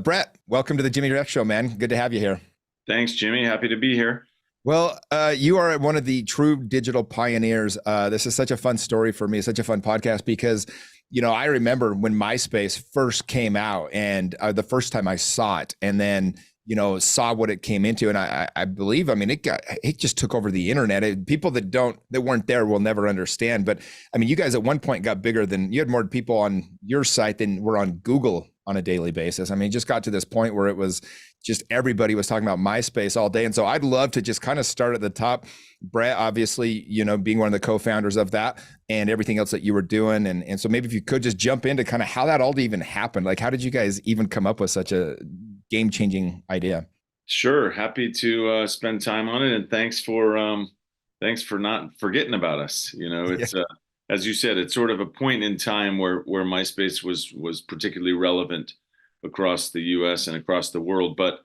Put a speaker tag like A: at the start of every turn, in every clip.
A: Brett, welcome to the Jimmy Ref Show, man. Good to have you here.
B: Thanks, Jimmy. Happy to be here.
A: Well, you are one of the true digital pioneers. This is such a fun story for me, such a fun podcast because, I remember when MySpace first came out and the first time I saw it and then, saw what it came into. And I believe, it just took over the internet. People that weren't there will never understand. But I mean, you guys at one point got bigger you had more people on your site than were on Google on a daily basis. I mean, it just got to this point where it was just everybody was talking about MySpace all day. And so I'd love to just kind of start at the top. Brett, obviously, being one of the co-founders of that and everything else that you were doing. And so maybe if you could just jump into kind of how that all even happened. Like, how did you guys even come up with such a game-changing idea?
B: Sure. Happy to spend time on it. And thanks for not forgetting about us. It's as you said, it's sort of a point in time where MySpace was particularly relevant across the US and across the world. But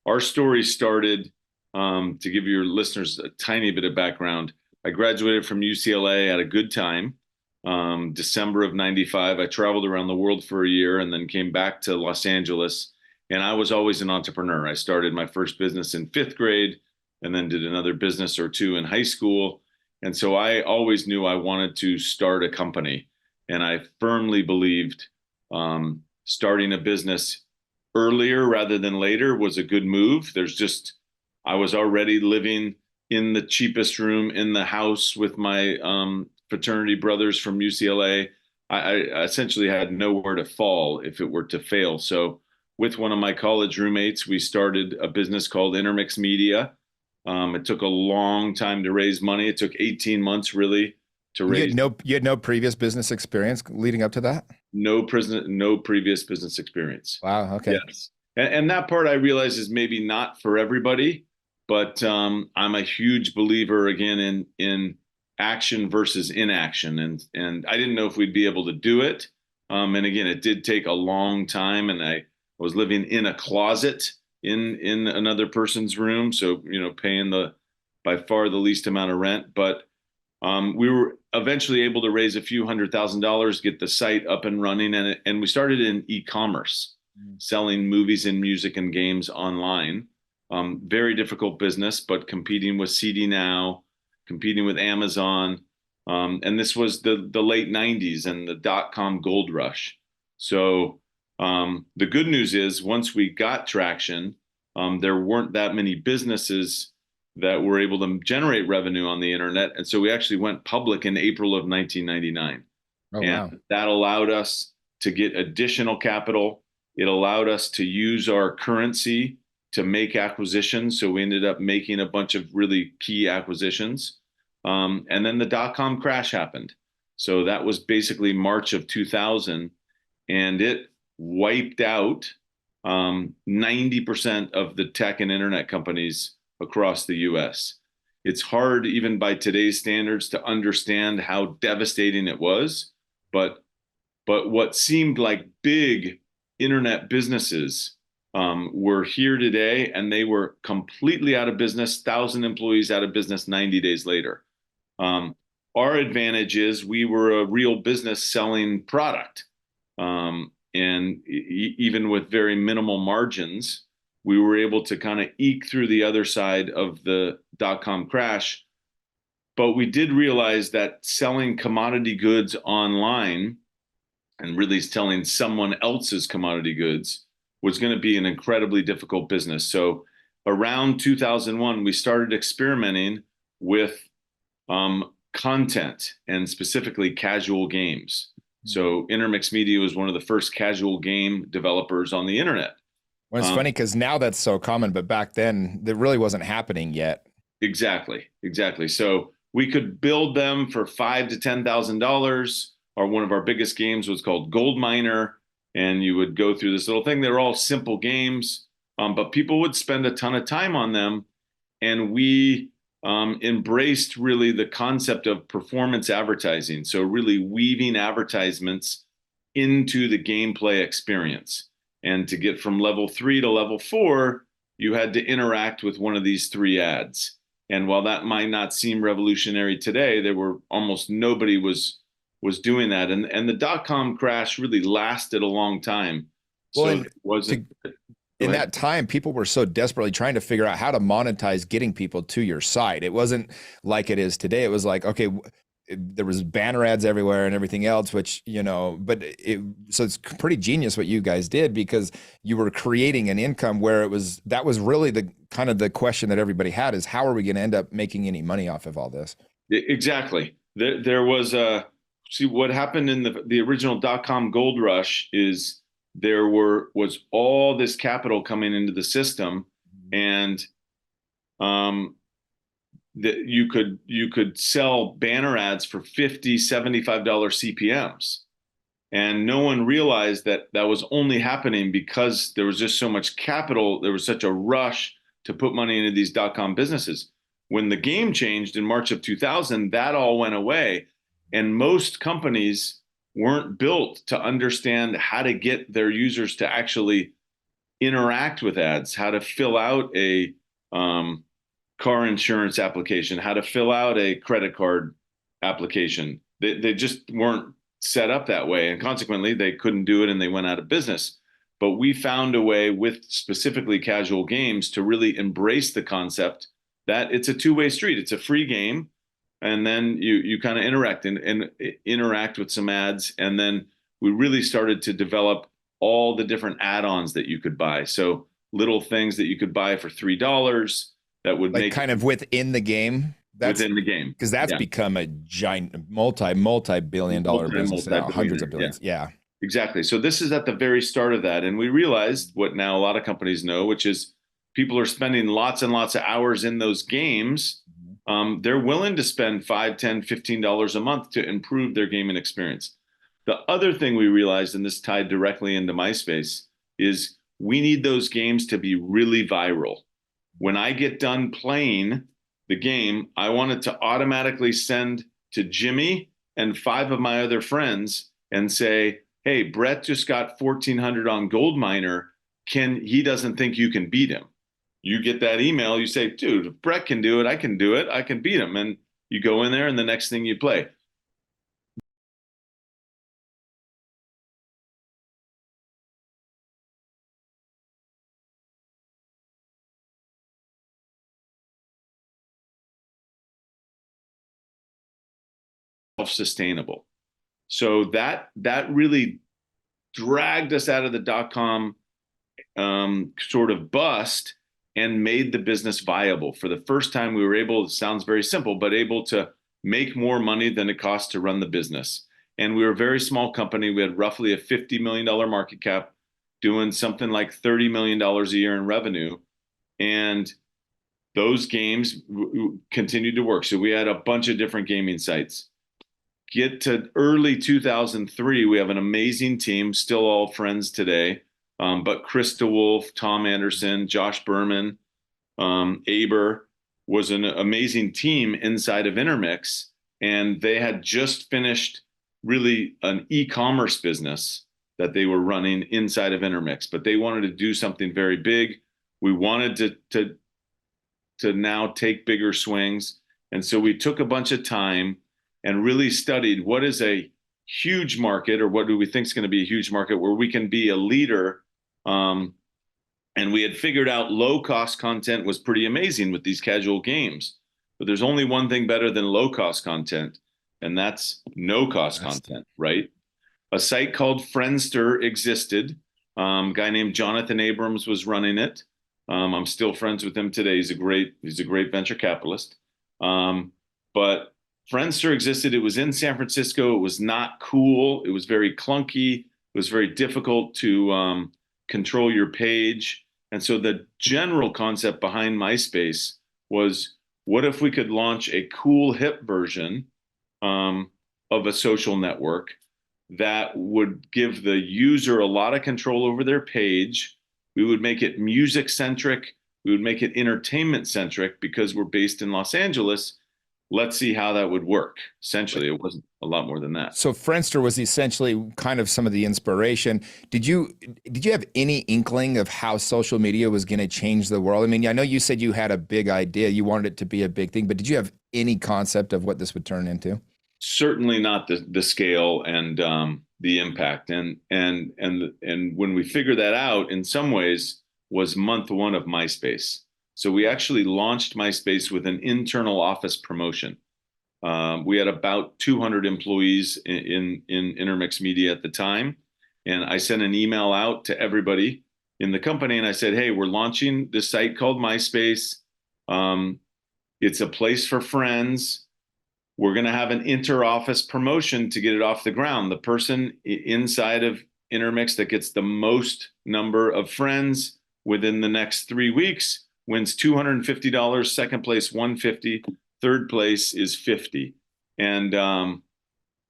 B: our story started, to give your listeners a tiny bit of background. I graduated from UCLA at a good time, December of '95. I traveled around the world for a year and then came back to Los Angeles. And I was always an entrepreneur. I started my first business in fifth grade and then did another business or two in high school. And so I always knew I wanted to start a company. And I firmly believed starting a business earlier rather than later was a good move. I was already living in the cheapest room in the house with my fraternity brothers from UCLA. I essentially had nowhere to fall if it were to fail. So with one of my college roommates, we started a business called Intermix Media. It took a long time to raise money. It took 18 months really to raise.
A: You had no previous business experience leading up to that?
B: No previous business experience.
A: Wow. Okay.
B: Yes. And that part I realize is maybe not for everybody, but I'm a huge believer again in action versus inaction. And I didn't know if we'd be able to do it. And again, it did take a long time, and I was living in a closet in another person's room. So, paying by far the least amount of rent, but we were eventually able to raise a few $100,000, get the site up and running. And we started in e-commerce, selling movies and music and games online. Very difficult business, but competing with CD Now, competing with Amazon. And this was the late '90s and the dot-com gold rush. So the good news is once we got traction, there weren't that many businesses that were able to generate revenue on the internet. And so we actually went public in April of 1999.
A: Oh,
B: and
A: wow.
B: that allowed us to get additional capital. It allowed us to use our currency to make acquisitions. So we ended up making a bunch of really key acquisitions. And then the dot-com crash happened. So that was basically March of 2000. And it wiped out 90% of the tech and internet companies across the US. It's hard, even by today's standards, to understand how devastating it was. But what seemed like big internet businesses were here today, and they were completely out of business, 1,000 employees out of business 90 days later. Our advantage is we were a real business selling product. And even with very minimal margins, we were able to kind of eke through the other side of the dot-com crash. But we did realize that selling commodity goods online and really selling someone else's commodity goods was going to be an incredibly difficult business. So around 2001, we started experimenting with content and specifically casual games. So Intermix Media was one of the first casual game developers on the internet.
A: Well, it's funny because now that's so common, but back then that really wasn't happening yet.
B: Exactly. So we could build them for $5,000 to $10,000. Or one of our biggest games was called Gold Miner, and you would go through this little thing. They were all simple games, but people would spend a ton of time on them, and we embraced really the concept of performance advertising. So really weaving advertisements into the gameplay experience. And to get from level 3 to level 4, you had to interact with one of these 3 ads. And while that might not seem revolutionary today, there were almost nobody was doing that. And the dot-com crash really lasted a long time.
A: Well,
B: So it wasn't
A: in that time, people were so desperately trying to figure out how to monetize getting people to your site. It wasn't like it is today. It was like, okay, there was banner ads everywhere and everything else, which, but so it's pretty genius what you guys did, because you were creating an income where that was really the kind of the question that everybody had, is how are we going to end up making any money off of all this?
B: Exactly. There was see what happened in the original dot-com gold rush is was all this capital coming into the system, and that you could sell banner ads for $50, $75 CPMs. And no one realized that that was only happening because there was just so much capital. There was such a rush to put money into these dot-com businesses. When the game changed in March of 2000, that all went away. And most companies weren't built to understand how to get their users to actually interact with ads, how to fill out a car insurance application, how to fill out a credit card application. They just weren't set up that way. And consequently, they couldn't do it and they went out of business. But we found a way with specifically casual games to really embrace the concept that it's a two-way street. It's a free game. And then you kind of interact with some ads. And then we really started to develop all the different add-ons that you could buy. So little things that you could buy for $3 that would
A: like
B: make
A: kind of within the game.
B: Within the game,
A: because that's become a giant multi-billion-dollar business now, hundreds of billions. Yeah,
B: exactly. So this is at the very start of that, and we realized what now a lot of companies know, which is people are spending lots and lots of hours in those games. They're willing to spend $5, $10, $15 a month to improve their gaming experience. The other thing we realized, and this tied directly into MySpace, is we need those games to be really viral. When I get done playing the game, I want it to automatically send to Jimmy and 5 of my other friends and say, hey, Brett just got 1,400 on Goldminer. He doesn't think you can beat him. You get that email, you say, dude, if Brett can do it, I can do it. I can beat him. And you go in there and the next thing you play. Self-sustainable. So that really dragged us out of the dot-com sort of bust and made the business viable. For the first time, we were able, it sounds very simple, but able to make more money than it cost to run the business. And we were a very small company. We had roughly a $50 million market cap, doing something like $30 million a year in revenue. And those games continued to work. So we had a bunch of different gaming sites. Get to early 2003, we have an amazing team, still all friends today. But Chris DeWolf, Tom Anderson, Josh Berman, Aber was an amazing team inside of Intermix. And they had just finished really an e-commerce business that they were running inside of Intermix, but they wanted to do something very big. We wanted to now take bigger swings. And so we took a bunch of time and really studied what is a huge market, or what do we think is going to be a huge market where we can be a leader. And we had figured out low-cost content was pretty amazing with these casual games. But there's only one thing better than low-cost content, and that's no-cost content, right? A site called Friendster existed. A guy named Jonathan Abrams was running it. I'm still friends with him today. He's a great venture capitalist. But Friendster existed. It was in San Francisco. It was not cool. It was very clunky. It was very difficult to control your page. And so the general concept behind MySpace was, what if we could launch a cool, hip version of a social network that would give the user a lot of control over their page? We would make it music-centric. We would make it entertainment-centric because we're based in Los Angeles. Let's see how that would work. Essentially, it wasn't a lot more than that.
A: So Friendster was essentially kind of some of the inspiration. Did you have any inkling of how social media was going to change the world? I mean, I know you said you had a big idea. You wanted it to be a big thing, but did you have any concept of what this would turn into?
B: Certainly not the scale and the impact. And when we figured that out, in some ways, was month one of MySpace. So we actually launched MySpace with an internal office promotion. We had about 200 employees in Intermix Media at the time. And I sent an email out to everybody in the company and I said, hey, we're launching this site called MySpace. It's a place for friends. We're going to have an inter-office promotion to get it off the ground. The person inside of Intermix that gets the most number of friends within the next 3 weeks wins $250. Second place, $150. Third place is $50. And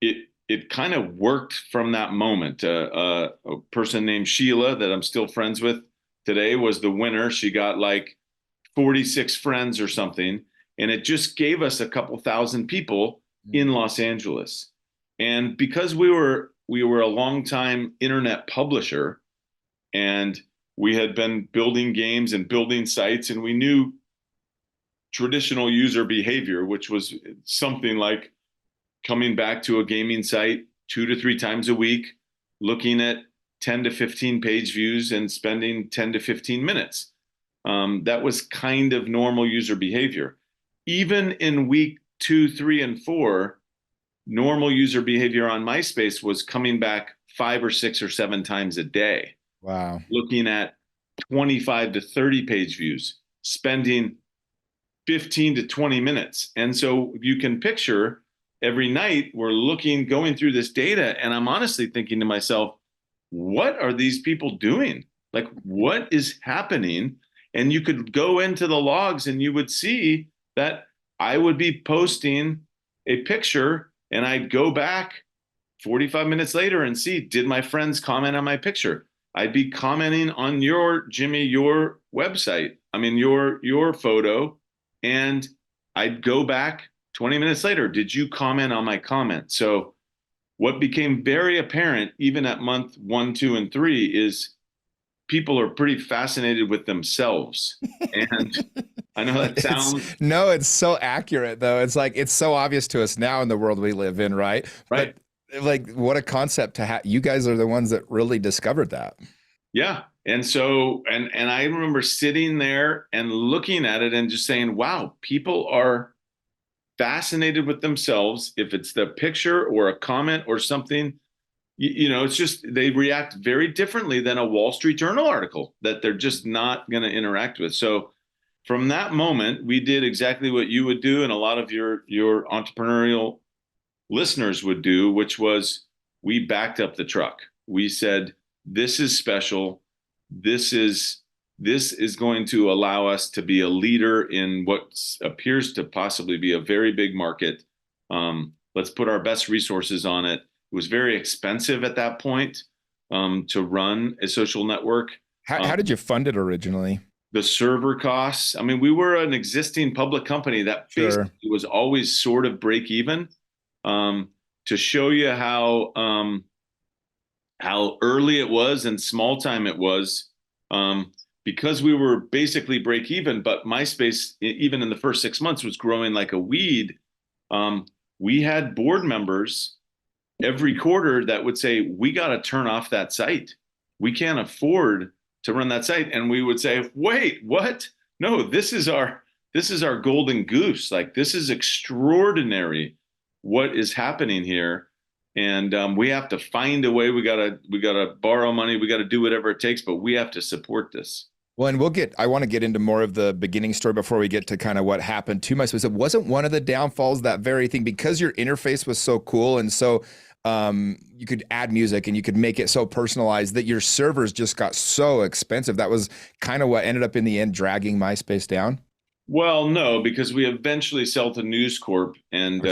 B: it kind of worked from that moment. A person named Sheila that I'm still friends with today was the winner. She got like 46 friends or something. And it just gave us a couple thousand people in Los Angeles. And because we were a longtime internet publisher and we had been building games and building sites, and we knew traditional user behavior, which was something like coming back to a gaming site 2 to 3 times a week, looking at 10 to 15 page views and spending 10 to 15 minutes. That was kind of normal user behavior. Even in week 2, 3, and 4, normal user behavior on MySpace was coming back 5 or 6 or 7 times a day.
A: Wow.
B: Looking at 25 to 30 page views, spending 15 to 20 minutes. And so you can picture every night we're going through this data, and I'm honestly thinking to myself, what are these people doing? Like, what is happening? And you could go into the logs and you would see that I would be posting a picture and I'd go back 45 minutes later and see, did my friends comment on my picture? I'd be commenting on your website. I mean, your photo. And I'd go back 20 minutes later. Did you comment on my comment? So what became very apparent, even at month 1, 2, and 3, is people are pretty fascinated with themselves. And I know that sounds...
A: No, it's so accurate, though. It's like, it's so obvious to us now in the world we live in, right?
B: Right.
A: But like, what a concept to have. You guys are the ones that really discovered that.
B: Yeah. And so, and I remember sitting there and looking at it and just saying, wow, people are fascinated with themselves. If it's the picture or a comment or something, it's just, they react very differently than a Wall Street Journal article that they're just not going to interact with. So from that moment, we did exactly what you would do and a lot of your entrepreneurial listeners would do, which was we backed up the truck. We said, this is special. This is going to allow us to be a leader in what appears to possibly be a very big market. Let's put our best resources on it. It was very expensive at that point to run a social network.
A: How did you fund it originally?
B: The server costs. I mean, we were an existing public company that basically was always sort of break even. To show you how early it was and small time it was, because we were basically break even, but MySpace, even in the first 6 months, was growing like a weed. We had board members every quarter that would say, we got to turn off that site. We can't afford to run that site. And we would say, wait, what? No, this is our golden goose. Like, this is extraordinary what is happening here. And we have to find a way. We gotta borrow money. We got to do whatever it takes, but we have to support this.
A: Well, and I want to get into more of the beginning story before we get to kind of what happened to MySpace. It wasn't one of the downfalls, that very thing, because your interface was so cool and so you could add music and you could make it so personalized that your servers just got so expensive. That was kind of what ended up in the end dragging MySpace down.
B: Well, no, because we eventually sell to News Corp, and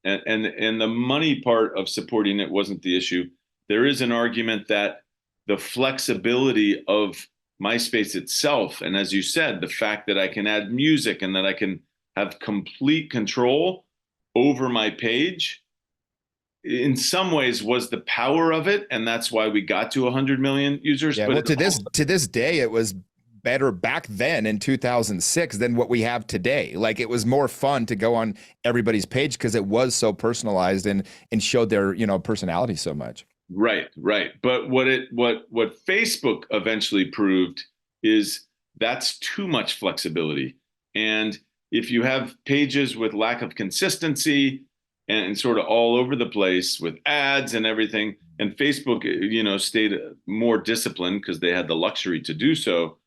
B: and the money part of supporting it wasn't the issue. There is an argument that the flexibility of MySpace itself, and as you said, the fact that I can add music and that I can have complete control over my page, in some ways was the power of it, and that's why we got to 100 million users.
A: Yeah,
B: but
A: well, to this day, it was better back then in 2006 than what we have today. Like, it was more fun to go on everybody's page because it was so personalized and showed their personality so much.
B: Right. But what Facebook eventually proved is that's too much flexibility. And if you have pages with lack of consistency and sort of all over the place with ads and everything, and Facebook, stayed more disciplined because they had the luxury to do so,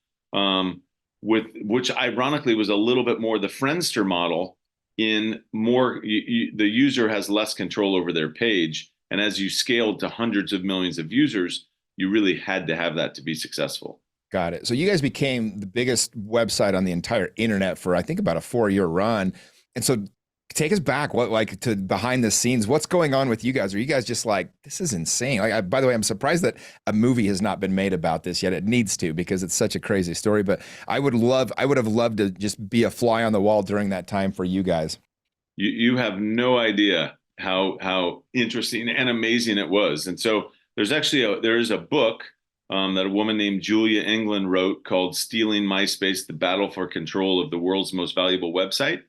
B: with which ironically was a little bit more the Friendster model in more the user has less control over their page. And as you scaled to hundreds of millions of users, you really had to have that to be successful.
A: Got it. So you guys became the biggest website on the entire internet for, I think, about a 4-year run. And so take us back, what, like, to behind the scenes, what's going on with you guys? Are you guys just like, this is insane? Like, by the way, I'm surprised that a movie has not been made about this yet. It needs to, because it's such a crazy story, but I would have loved to just be a fly on the wall during that time for you guys.
B: You have no idea how interesting and amazing it was. And so there is a book that a woman named Julia England wrote called Stealing MySpace, The Battle for Control of the World's Most Valuable Website.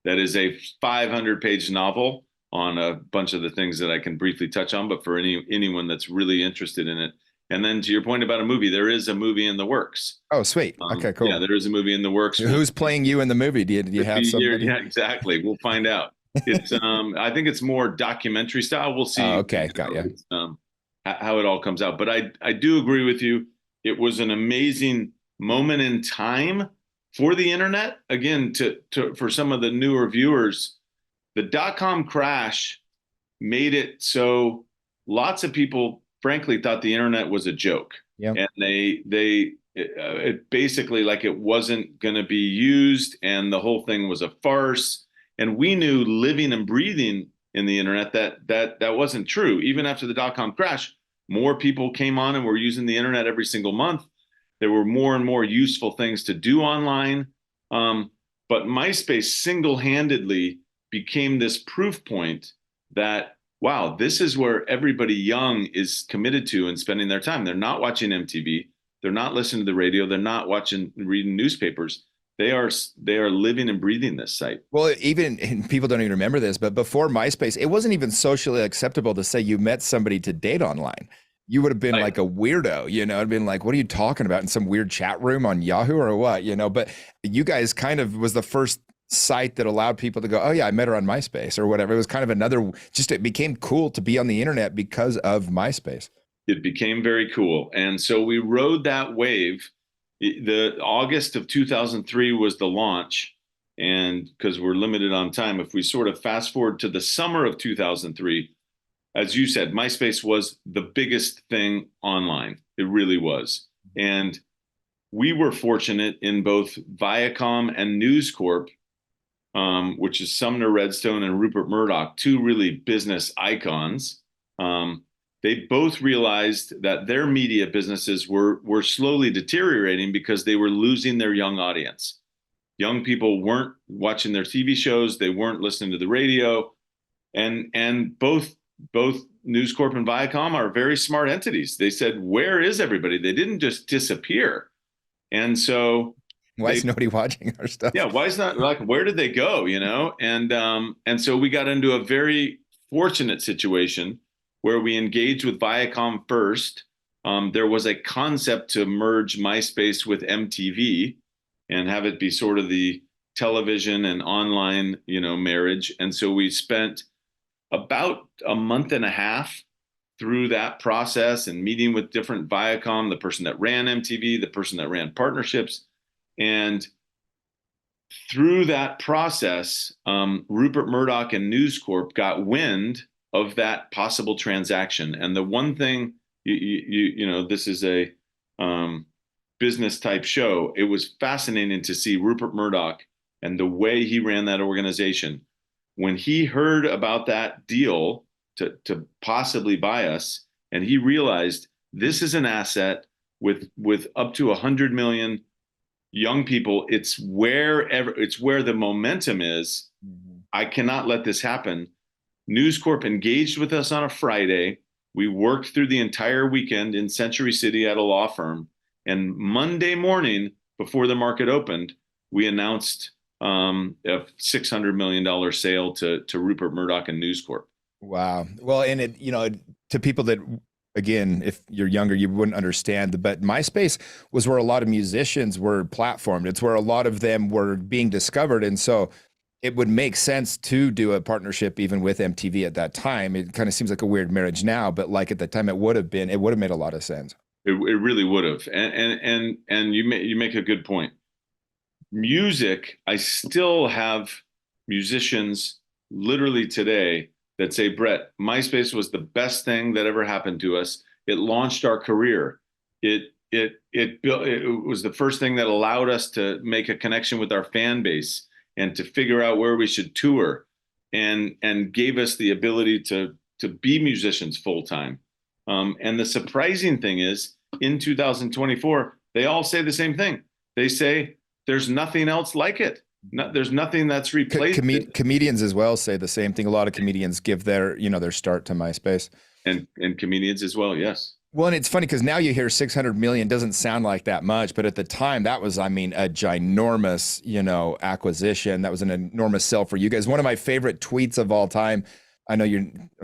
B: That is a 500-page novel on a bunch of the things that I can briefly touch on, but for anyone that's really interested in it. And then to your point about a movie, there is a movie in the works.
A: Oh, sweet. Okay, cool.
B: Yeah, there is a movie in the works.
A: Who's playing you in the movie? Do you have somebody?
B: Yeah, exactly. We'll find out. It's I think it's more documentary style. We'll see.
A: Oh, okay, got you.
B: How it all comes out. But I do agree with you. It was an amazing moment in time for the internet. Again, for some of the newer viewers, the .com crash made it so lots of people, frankly, thought the internet was a joke.
A: Yeah.
B: And it basically, like, it wasn't going to be used, and the whole thing was a farce. And we knew, living and breathing in the internet, that wasn't true. Even after the .com crash, more people came on and were using the internet every single month. There were more and more useful things to do online. But MySpace single-handedly became this proof point that, wow, this is where everybody young is committed to and spending their time. They're not watching MTV. They're not listening to the radio. They're not reading newspapers. They are living and breathing this site.
A: Well, and people don't even remember this, but before MySpace, it wasn't even socially acceptable to say you met somebody to date online. You would have been like a weirdo, it'd been like, what are you talking about, in some weird chat room on Yahoo or what, but you guys kind of was the first site that allowed people to go, oh yeah, I met her on MySpace or whatever. It was kind of it became cool to be on the internet because of MySpace.
B: It became very cool. And so we rode that wave. The August of 2003 was the launch. And because we're limited on time, if we sort of fast forward to the summer of 2003, as you said, MySpace was the biggest thing online. It really was. And we were fortunate in both Viacom and News Corp, which is Sumner Redstone and Rupert Murdoch, two really business icons. They both realized that their media businesses were slowly deteriorating because they were losing their young audience. Young people weren't watching their TV shows. They weren't listening to the radio. And both News Corp and Viacom are very smart entities. They said, where is everybody? They didn't just disappear. And so
A: why is nobody watching our stuff?
B: Yeah, why is not, like, where did they go? And so we got into a very fortunate situation where we engaged with Viacom first. There was a concept to merge MySpace with MTV and have it be sort of the television and online, marriage. And so we spent about a month and a half through that process and meeting with different Viacom, the person that ran MTV, the person that ran partnerships. And through that process, Rupert Murdoch and News Corp got wind of that possible transaction. And the one thing, this is a business type show. It was fascinating to see Rupert Murdoch and the way he ran that organization. When he heard about that deal to possibly buy us, and he realized this is an asset with up to 100 million young people, it's where the momentum is. Mm-hmm. I cannot let this happen. News Corp engaged with us on a Friday. We worked through the entire weekend in Century City at a law firm. And Monday morning, before the market opened, we announced a $600 million sale to Rupert Murdoch and News Corp.
A: Wow. Well, and to people that again, if you're younger, you wouldn't understand. But MySpace was where a lot of musicians were platformed. It's where a lot of them were being discovered. And so it would make sense to do a partnership even with MTV at that time. It kind of seems like a weird marriage now, but like at the time it would have made a lot of sense.
B: It really would have. And you make a good point. Music, I still have musicians literally today that say, Brett, MySpace was the best thing that ever happened to us. It launched our career. It built, it was the first thing that allowed us to make a connection with our fan base and to figure out where we should tour, and gave us the ability to be musicians full time. And the surprising thing is, in 2024, they all say the same thing. They say there's nothing else like it. There's nothing that's replaced it.
A: Comedians as well say the same thing. A lot of comedians give their, their start to MySpace.
B: And comedians as well, yes.
A: Well, and it's funny because now you hear 600 million doesn't sound like that much, but at the time that was, I mean, a ginormous, acquisition. That was an enormous sell for you guys. One of my favorite tweets of all time. I'm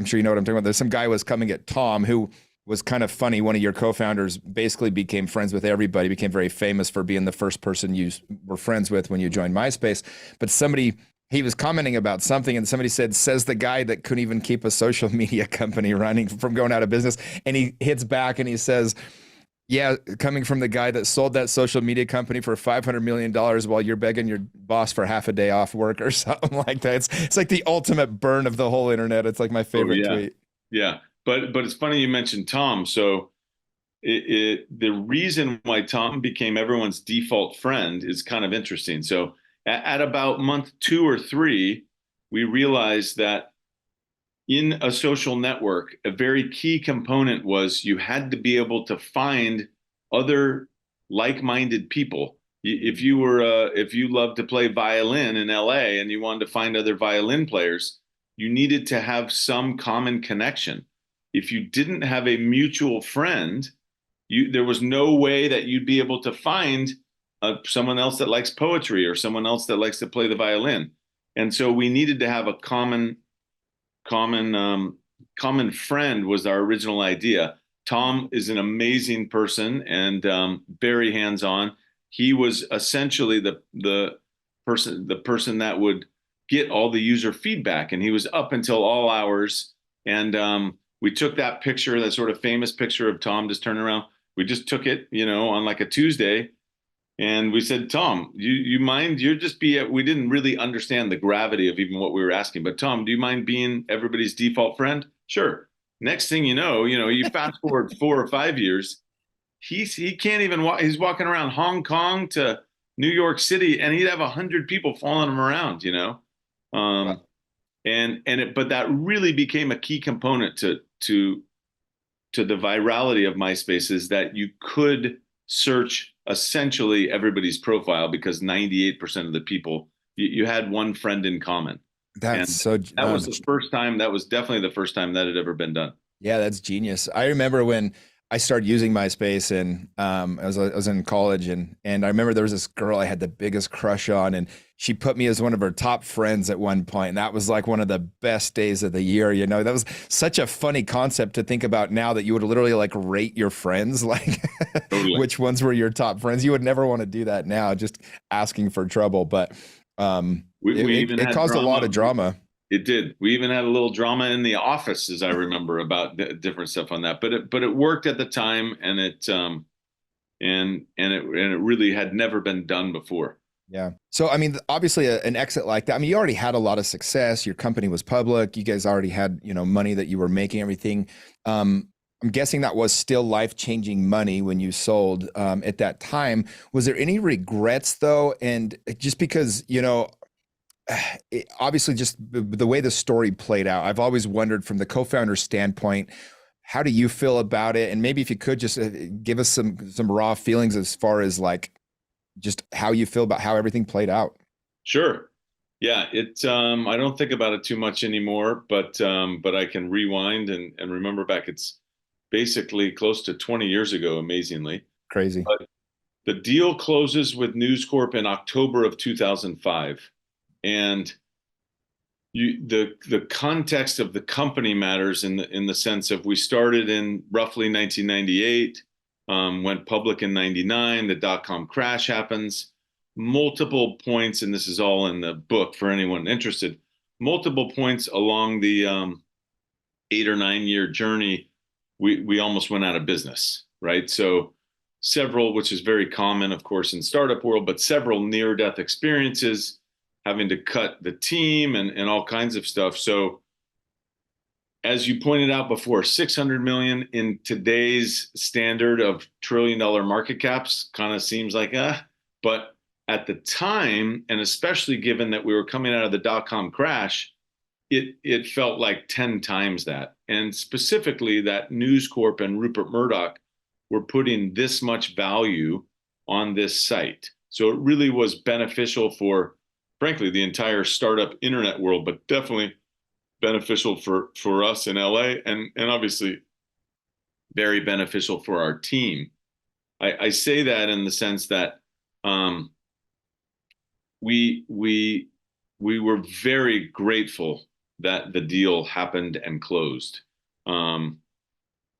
A: sure you know what I'm talking about. There's some guy was coming at Tom who was kind of funny. One of your co-founders basically became friends with everybody, became very famous for being the first person you were friends with when you joined MySpace. But he was commenting about something, and somebody says the guy that couldn't even keep a social media company running from going out of business. And he hits back and he says, yeah, coming from the guy that sold that social media company for $500 million while you're begging your boss for half a day off work or something like that. It's like the ultimate burn of the whole internet. It's like my favorite tweet.
B: Yeah. But it's funny you mentioned Tom. So the reason why Tom became everyone's default friend is kind of interesting. So at about month 2 or 3, we realized that in a social network, a very key component was you had to be able to find other like-minded people. If you loved to play violin in LA and you wanted to find other violin players, you needed to have some common connection. If you didn't have a mutual friend, there was no way that you'd be able to find someone else that likes poetry or someone else that likes to play the violin. And so we needed to have a common friend was our original idea. Tom is an amazing person and very hands-on. He was essentially the person that would get all the user feedback, and he was up until all hours. And we took that picture, that sort of famous picture of Tom just turning around. We just took it, on like a Tuesday. And we said, Tom, you mind? We didn't really understand the gravity of even what we were asking. But Tom, do you mind being everybody's default friend? Sure. Next thing you know, you fast forward 4 or 5 years, he can't even walk. He's walking around Hong Kong to New York City, and he'd have 100 people following him around,
A: Wow.
B: But that really became a key component to the virality of MySpace, is that you could search essentially everybody's profile because 98% of the people, you had one friend in common. That was the first time. That was definitely the first time that had ever been done.
A: Yeah, that's genius. I remember when I started using MySpace, and I was in college, and I remember there was this girl I had the biggest crush on, and she put me as one of her top friends at one point, and that was like one of the best days of the year. That was such a funny concept to think about now, that you would literally like rate your friends, like
B: Totally.
A: which ones were your top friends. You would never want to do that now, just asking for trouble. But it caused a lot of drama.
B: It did. We even had a little drama in the office, as I remember, about different stuff on that. But it worked at the time, and it really had never been done before.
A: Yeah. So I mean, obviously, an exit like that. I mean, you already had a lot of success. Your company was public. You guys already had money that you were making. Everything. I'm guessing that was still life-changing money when you sold at that time. Was there any regrets though? And just because obviously just the way the story played out, I've always wondered from the co-founder standpoint, how do you feel about it? And maybe if you could just give us some raw feelings as far as like just how you feel about how everything played out.
B: Sure. Yeah. I don't think about it too much anymore, but I can rewind and remember back. It's basically close to 20 years ago, amazingly.
A: Crazy.
B: But the deal closes with News Corp in October of 2005. And the context of the company matters in the sense of we started in roughly 1998, went public in 99, the dot-com crash happens, multiple points, and this is all in the book for anyone interested, multiple points along the 8 or 9 year journey, we almost went out of business, right? So several, which is very common, of course, in startup world, but several near-death experiences, having to cut the team and all kinds of stuff. So as you pointed out before, 600 million in today's standard of trillion-dollar market caps kind of seems like, but at the time, and especially given that we were coming out of the dot-com crash, it felt like 10 times that. And specifically that News Corp and Rupert Murdoch were putting this much value on this site. So it really was beneficial for, frankly, the entire startup internet world, but definitely beneficial for us in LA, and obviously very beneficial for our team. I say that in the sense that we were very grateful that the deal happened and closed.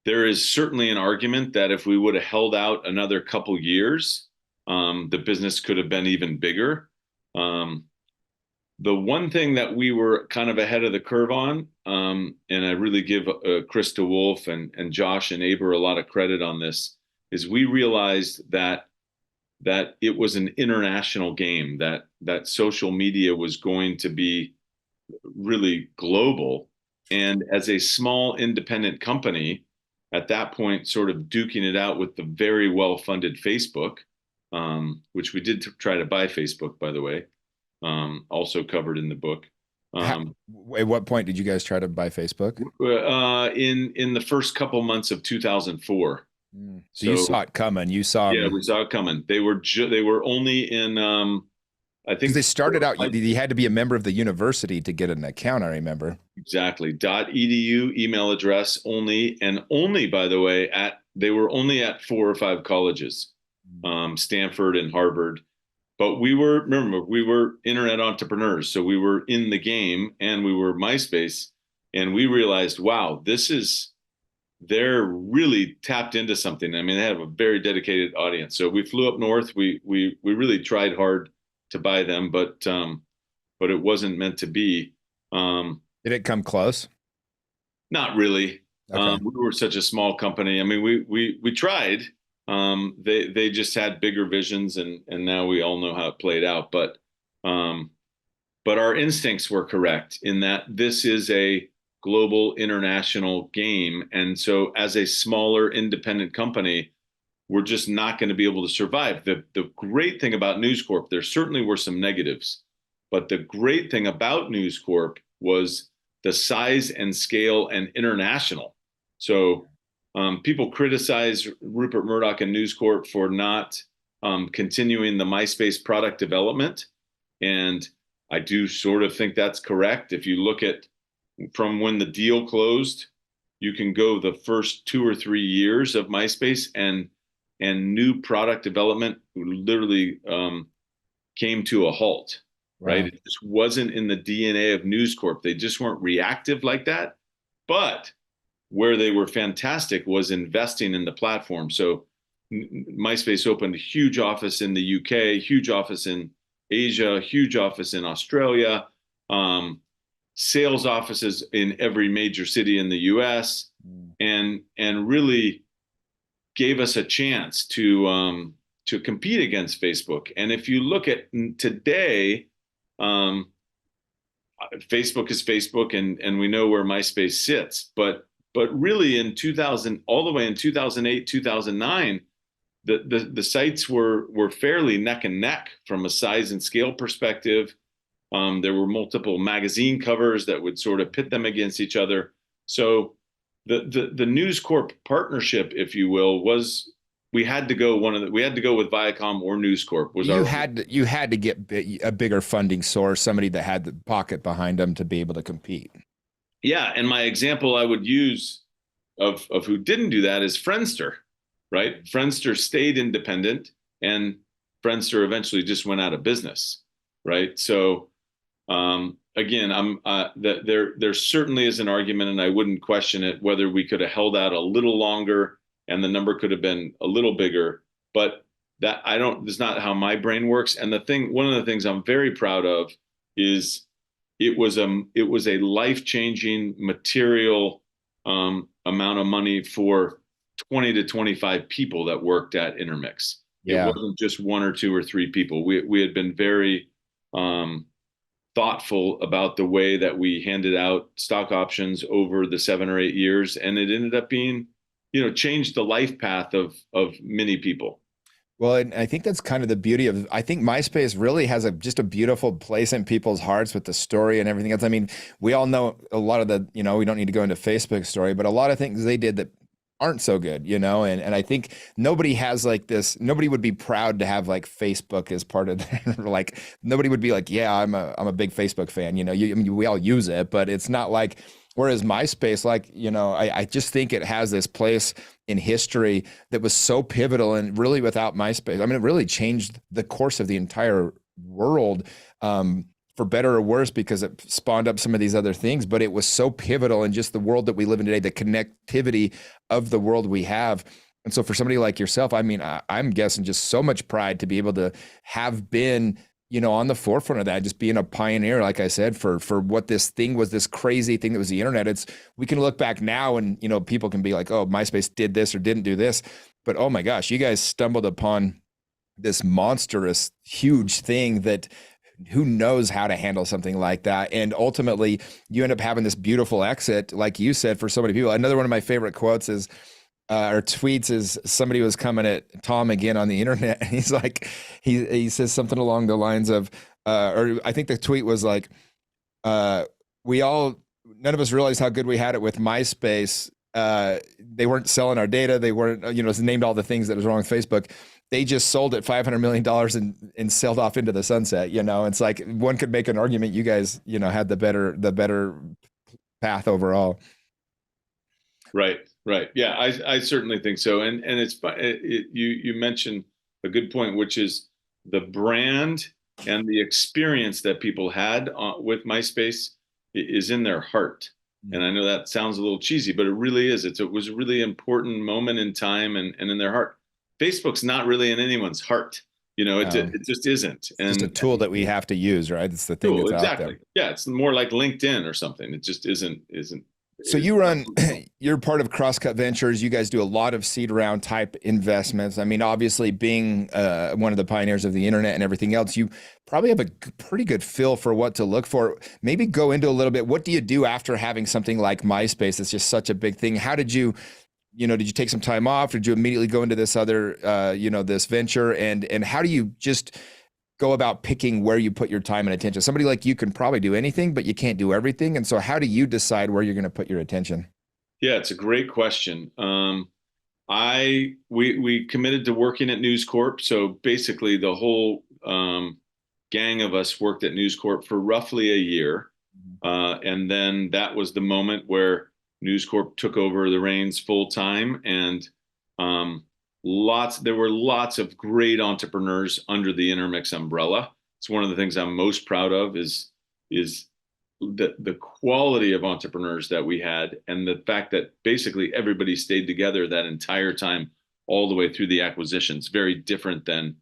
B: There is certainly an argument that if we would have held out another couple years, the business could have been even bigger. The one thing that we were kind of ahead of the curve on, and I really give Chris DeWolf and Josh and Aber a lot of credit on this, is we realized that it was an international game, that social media was going to be really global. And as a small independent company, at that point, sort of duking it out with the very well-funded Facebook, which we did try to buy Facebook, by the way, also covered in the book.
A: At what point did you guys try to buy Facebook?
B: In the first couple months of 2004.
A: So you saw it coming. You saw
B: Yeah, we saw it coming. They were only in I think
A: they started out. You had to be a member of the university to get an account. I remember
B: exactly. .edu email address only, and only, by the way, they were only at 4 or 5 colleges, Stanford and Harvard. But we were internet entrepreneurs, so we were in the game, and we were MySpace, and we realized, wow, they're really tapped into something. I mean, they have a very dedicated audience. So we flew up north. We really tried hard to buy them, but it wasn't meant to be.
A: Did it come close?
B: Not really.
A: Okay.
B: We were such a small company. I mean, we tried. They just had bigger visions, and now we all know how it played out. But our instincts were correct in that this is a global international game. And so as a smaller independent company, we're just not going to be able to survive. The great thing about News Corp, there certainly were some negatives, but the great thing about News Corp was the size and scale and international. So people criticize Rupert Murdoch and News Corp for not continuing the MySpace product development. And I do sort of think that's correct. If you look at from when the deal closed, you can go the first 2 or 3 years of MySpace, and new product development literally came to a halt, right? It just wasn't in the DNA of News Corp. They just weren't reactive like that. But where they were fantastic was investing in the platform. So MySpace opened a huge office in the UK, huge office in Asia, huge office in Australia, sales offices in every major city in the US, and really gave us a chance to compete against Facebook. And if you look at today, Facebook is Facebook, and we know where MySpace sits. But really in 2000, all the way in 2008, 2009, the sites were fairly neck and neck from a size and scale perspective. There were multiple magazine covers that would sort of pit them against each other. So the News Corp partnership, if you will, was we had to go with Viacom or News Corp.
A: You had to get a bigger funding source, somebody that had the pocket behind them to be able to compete.
B: Yeah, and my example I would use of who didn't do that is Friendster, right? Friendster stayed independent, and Friendster eventually just went out of business, right? So again, there certainly is an argument, and I wouldn't question it, whether we could have held out a little longer and the number could have been a little bigger. But that I don't. That's not how my brain works. And one of the things I'm very proud of is it was a life-changing material amount of money for 20 to 25 people that worked at Intermix. It
A: Yeah.
B: wasn't just one or two or three people. We had been very thoughtful about the way that we handed out stock options over the 7 or 8 years, and it ended up being, changed the life path of many people.
A: Well, and I think that's kind of the beauty of, I think MySpace really has just a beautiful place in people's hearts with the story and everything else. I mean, we all know a lot of we don't need to go into Facebook story, but a lot of things they did that aren't so good, and I think nobody has like this, nobody would be proud to have like Facebook as part of their, like, nobody would be like, yeah, I'm a big Facebook fan, I mean, we all use it, but it's not like, whereas MySpace, like, I just think it has this place in history that was so pivotal, and really without MySpace, I mean, it really changed the course of the entire world, for better or worse, because it spawned up some of these other things, but it was so pivotal in just the world that we live in today, the connectivity of the world we have. And so for somebody like yourself, I mean, I'm guessing just so much pride to be able to have been, on the forefront of that, just being a pioneer, like I said, for what this thing was, this crazy thing that was the internet. We can look back now and, people can be like, oh, MySpace did this or didn't do this, but oh my gosh, you guys stumbled upon this monstrous, huge thing that who knows how to handle something like that. And ultimately you end up having this beautiful exit, like you said, for so many people. Another one of my favorite quotes is, or tweets, is somebody was coming at Tom again on the internet, and he's like, he says something along the lines of, or I think the tweet was like, none of us realized how good we had it with MySpace. They weren't selling our data. They weren't, named all the things that was wrong with Facebook. They just sold it $500 million and sailed off into the sunset. It's like one could make an argument you guys, had the better path overall.
B: Right. Yeah, I certainly think so. And you mentioned a good point, which is the brand and the experience that people had with MySpace is in their heart. And I know that sounds a little cheesy, but it really is. It was a really important moment in time and in their heart. Facebook's not really in anyone's heart. It just isn't.
A: It's just a tool that we have to use, right? It's the thing that's
B: exactly
A: out there.
B: Yeah, it's more like LinkedIn or something. It just isn't.
A: So you're part of Crosscut Ventures. You guys do a lot of seed round type investments. I mean, obviously being one of the pioneers of the internet and everything else, you probably have a pretty good feel for what to look for. Maybe go into a little bit. What do you do after having something like MySpace? It's just such a big thing. How did you take some time off? Did you immediately go into this other, this venture? And how do you just go about picking where you put your time and attention? Somebody like you can probably do anything, but you can't do everything. And so how do you decide where you're going to put your attention?
B: Yeah, it's a great question. We committed to working at News Corp. So basically the whole gang of us worked at News Corp for roughly a year. And then that was the moment where News Corp took over the reins full time, and there were lots of great entrepreneurs under the Intermix umbrella. It's one of the things I'm most proud of is the quality of entrepreneurs that we had, and the fact that basically everybody stayed together that entire time, all the way through the acquisitions. Very different than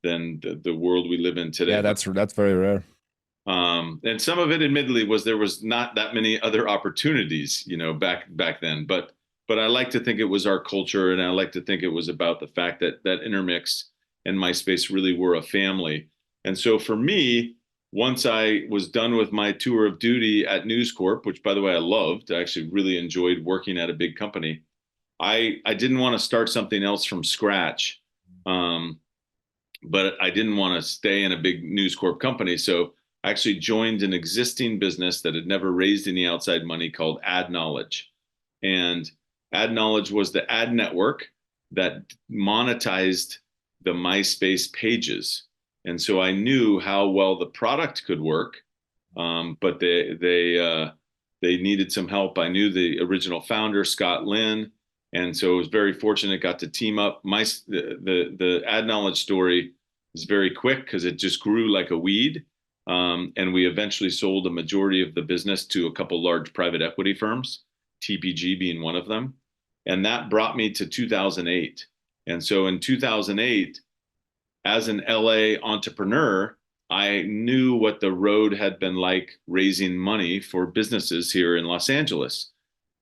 B: the world we live in today.
A: Yeah, that's very rare.
B: And some of it, admittedly, there was not that many other opportunities, back then. But I like to think it was our culture, and I like to think it was about the fact that Intermix and MySpace really were a family. And so for me, once I was done with my tour of duty at News Corp, which, by the way, I loved, I actually really enjoyed working at a big company. I didn't want to start something else from scratch, but I didn't want to stay in a big News Corp company. So I actually joined an existing business that had never raised any outside money called Ad Knowledge. And Ad Knowledge was the ad network that monetized the MySpace pages. And so I knew how well the product could work, but they needed some help. I knew the original founder, Scott Lynn, and so I was very fortunate, got to team up. The Ad Knowledge story is very quick because it just grew like a weed. And we eventually sold a majority of the business to a couple large private equity firms, TPG being one of them. And that brought me to 2008. And so in 2008, as an LA entrepreneur, I knew what the road had been like raising money for businesses here in Los Angeles.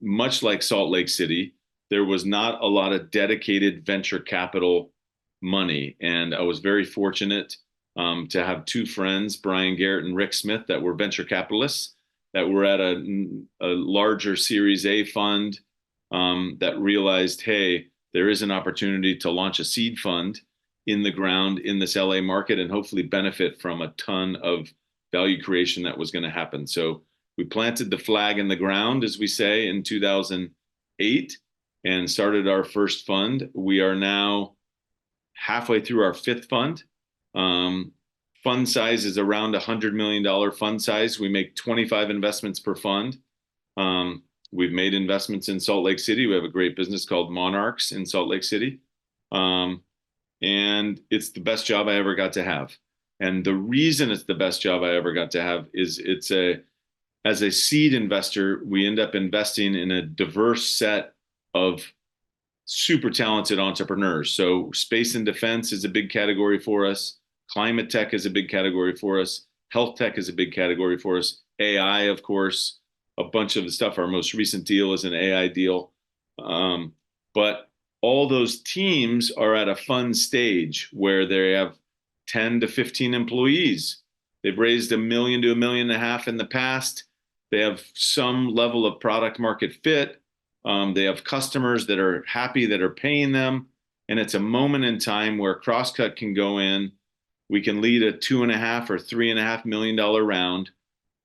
B: Much like Salt Lake City, there was not a lot of dedicated venture capital money. And I was very fortunate to have two friends, Brian Garrett and Rick Smith, that were venture capitalists, that were at a larger Series A fund, that realized, hey, there is an opportunity to launch a seed fund in the ground in this LA market and hopefully benefit from a ton of value creation that was going to happen. So we planted the flag in the ground, as we say, in 2008 and started our first fund. We are now halfway through our fifth fund. Fund size is around $100 million fund size. We make 25 investments per fund. We've made investments in Salt Lake City. We have a great business called Monarchs in Salt Lake City. And it's the best job I ever got to have. And the reason it's the best job I ever got to have is as a seed investor, we end up investing in a diverse set of super talented entrepreneurs. So space and defense is a big category for us. Climate tech is a big category for us. Health tech is a big category for us. AI, of course, a bunch of the stuff. Our most recent deal is an AI deal. But all those teams are at a fun stage where they have 10 to 15 employees. They've raised $1 million to $1.5 million in the past. They have some level of product market fit. They have customers that are happy, that are paying them. And it's a moment in time where Crosscut can go in. We can lead a $2.5 or $3.5 million round,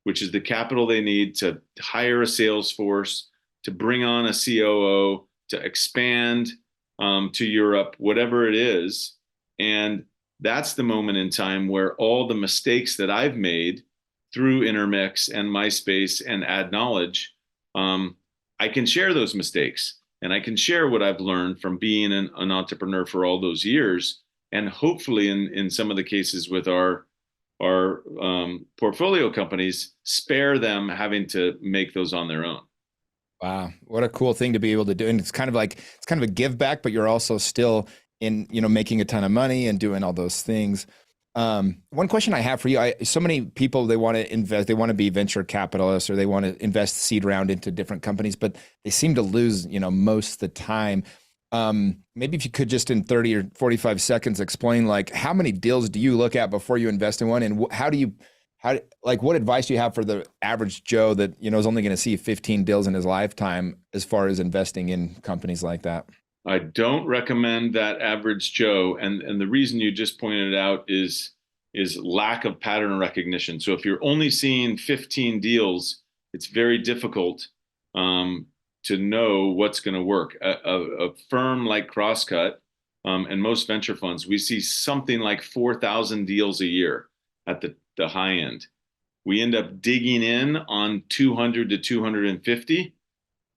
B: which is the capital they need to hire a sales force, to bring on a COO, to expand to Europe, whatever it is. And that's the moment in time where all the mistakes that I've made through Intermix and MySpace and Add Knowledge, I can share those mistakes and I can share what I've learned from being an entrepreneur for all those years. And hopefully in some of the cases with our portfolio companies, spare them having to make those on their own.
A: Wow, what a cool thing to be able to do. And it's kind of a give back, but you're also still in, making a ton of money and doing all those things. One question I have for you, so many people, they want to invest, they want to be venture capitalists, or they want to invest seed round into different companies, but they seem to lose, most of the time. Maybe if you could just in 30 or 45 seconds explain, like, how many deals do you look at before you invest in one? And what advice do you have for the average Joe that, is only going to see 15 deals in his lifetime as far as investing in companies like that?
B: I don't recommend that average Joe. And the reason you just pointed out is lack of pattern recognition. So if you're only seeing 15 deals, it's very difficult to know what's going to work. A firm like Crosscut and most venture funds, we see something like 4,000 deals a year at the high end. We end up digging in on 200 to 250.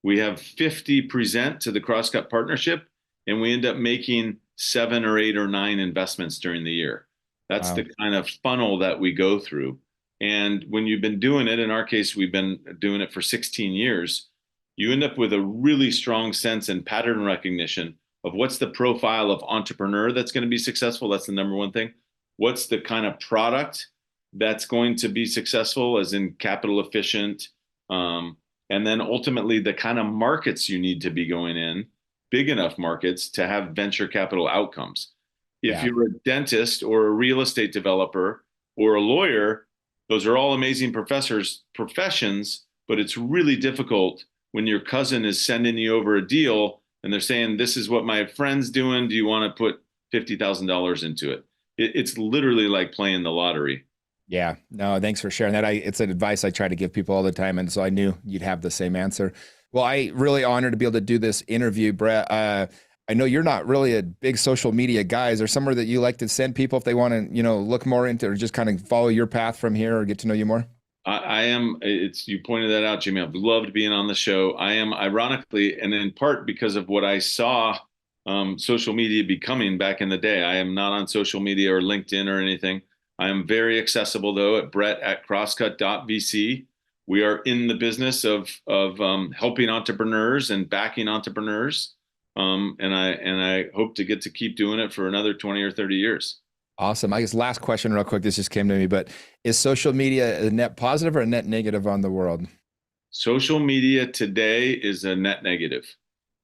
B: We have 50 present to the Crosscut partnership, and we end up making 7 or 8 or 9 investments during the year. That's wow. The kind of funnel that we go through. And when you've been doing it, in our case, we've been doing it for 16 years, you end up with a really strong sense and pattern recognition of what's the profile of entrepreneur that's going to be successful. That's the number one thing. What's the kind of product that's going to be successful, as in capital efficient, and then ultimately the kind of markets you need to be going in, big enough markets to have venture capital outcomes. If you're a dentist or a real estate developer or a lawyer, those are all amazing professions, but it's really difficult when your cousin is sending you over a deal and they're saying, this is what my friend's doing. Do you want to put $50,000 into it? It's literally like playing the lottery.
A: Yeah, no, thanks for sharing that. It's an advice I try to give people all the time. And so I knew you'd have the same answer. Well, I really honored to be able to do this interview, Brett. I know you're not really a big social media guy. Is there somewhere that you like to send people if they want to, look more into, or just kind of follow your path from here or get to know you more?
B: I am. You pointed that out, Jimmy. I've loved being on the show. I am, ironically, and in part because of what I saw social media becoming back in the day. I am not on social media or LinkedIn or anything. I am very accessible though at brett@crosscut.vc. We are in the business of helping entrepreneurs and backing entrepreneurs. And I hope to get to keep doing it for another 20 or 30 years.
A: Awesome. I guess last question real quick. This just came to me, but is social media a net positive or a net negative on the world?
B: Social media today is a net negative.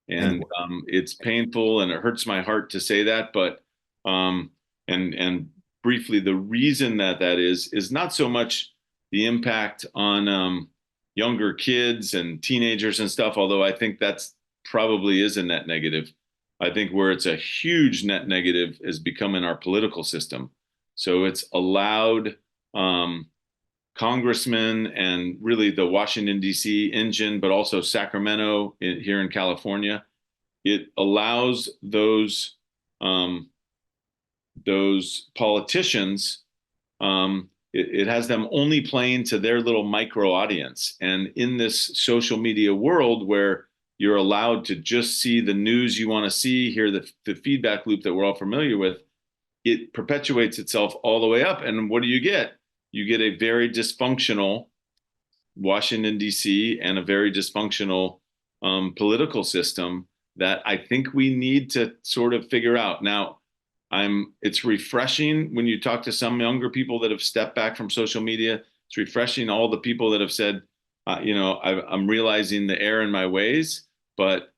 A: And
B: And it's painful and it hurts my heart to say that, but and briefly, the reason that is not so much the impact on younger kids and teenagers and stuff, although I think that's probably is a net negative. I think where it's a huge net negative is become in our political system. So it's allowed congressmen and really the Washington, D.C. engine, but also Sacramento here in California. It allows those politicians, it has them only playing to their little micro audience. And in this social media world where you're allowed to just see the news you want to see, hear the feedback loop that we're all familiar with, it perpetuates itself all the way up. And what do you get? You get a very dysfunctional Washington, D.C., and a very dysfunctional political system that I think we need to sort of figure out. Now, it's refreshing when you talk to some younger people that have stepped back from social media. It's refreshing all the people that have said, I'm realizing the error in my ways, but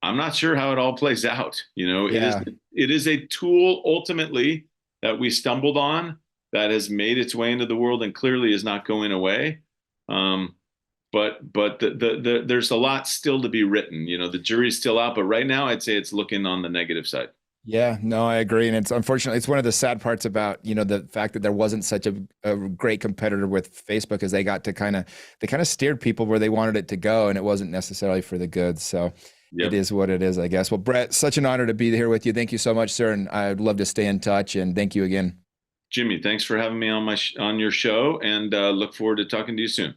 B: I'm not sure how it all plays out.
A: yeah,
B: It is a tool ultimately that we stumbled on that has made its way into the world and clearly is not going away. But there's a lot still to be written. The jury's still out, but right now I'd say it's looking on the negative side.
A: yeah, no, I agree. And it's unfortunately, it's one of the sad parts about, the fact that there wasn't such a great competitor with Facebook as they kind of steered people where they wanted it to go. And it wasn't necessarily for the good. So
B: Yep.
A: it is what it is, I guess. Well, Brett, such an honor to be here with you. Thank you so much, sir. And I'd love to stay in touch, and thank you again.
B: Jimmy, thanks for having me on your show, and look forward to talking to you soon.